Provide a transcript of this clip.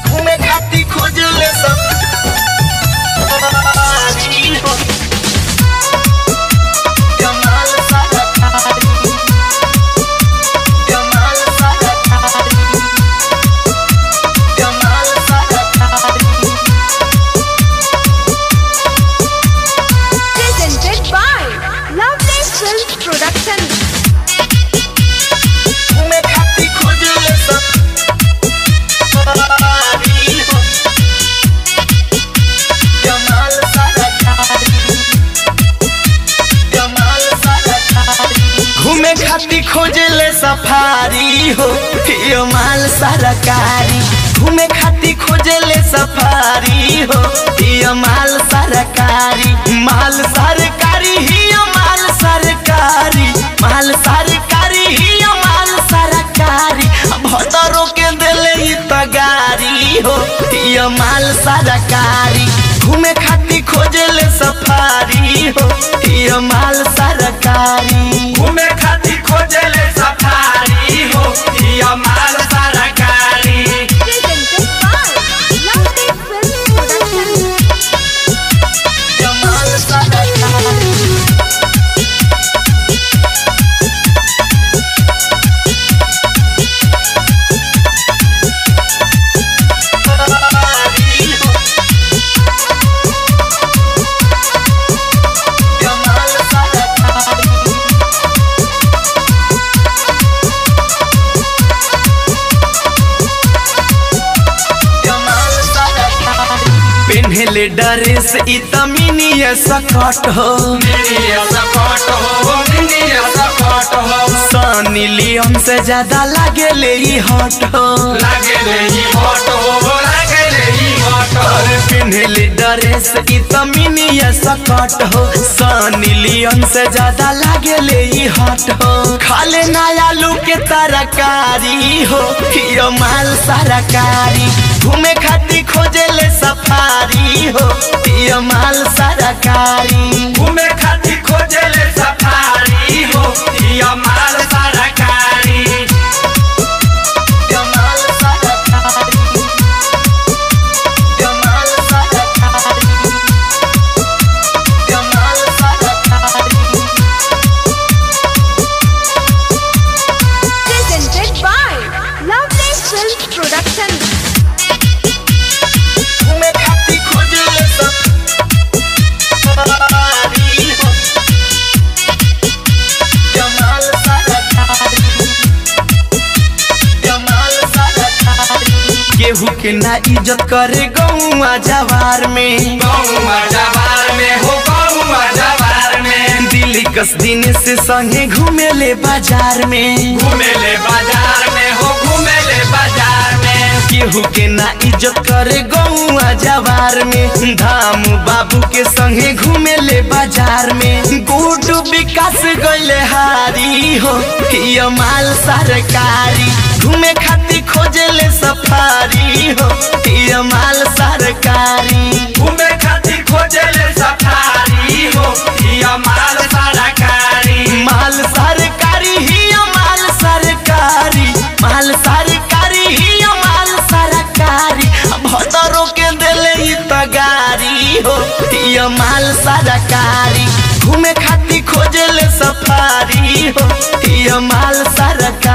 घूमे खाती खोज ले सब घूमे खाती खोजे ले सफारी हो ये माल सरकारी। घूमे खाती खोजे ले सफारी हो ये माल सरकारी। माल सरकारी ही माल सरकारी। माल सरकारी ही माल सरकारी। भदरों के दिले ही तगारी हो ये माल सरकारी। घूमे खाती खोजे ले सफारी हो ये माल सरकारी। घूमे खाती खोजे ले सफारी हो ये माल सरकारी। पेन्हले ड्रेस इतमिनी सकट हो सनी लियोन से ज्यादा लागे ले हॉट हो। पेन्हले ड्रेस इतमिनी सकट हो सनी लियोन से ज्यादा लागे ले हॉट हो। खाले नया आलू के तरकारी हो ये माल सरकारी। घूमे खाती खोजे ले सफारी हो ये माल सरकारी। घूमे खाती खोजे ले सफारी हो ये माल सरकारी। केहू के ना इज्जत करे गौवा जवार में। गौवा जवार में हो गौवा जवार में। दिल्ली कस दिन से संगे घूमे ले बाजार में। घूमे ले बाजार में हो घूमे ले बाजार में। केहू के ना इज्जत करे गौवा जवार में। धाम बाबू के संगे घूमे ले बाजार में। गुड्डू विकास गइले हारी हो ये माल सरकारी। घूमे खाती खोजे ले सफारी हो ये माल सरकारी। घूमे खाती खोजे ले सफारी हो ये माल सरकारी। माल सरकारी ही माल सरकारी। माल सरकारी ही माल सरकारी। भदरों के दिले ही तगारी हो ये माल सरकारी। घूमे खाती खोजे ले सफारी हो ये माल सरकारी।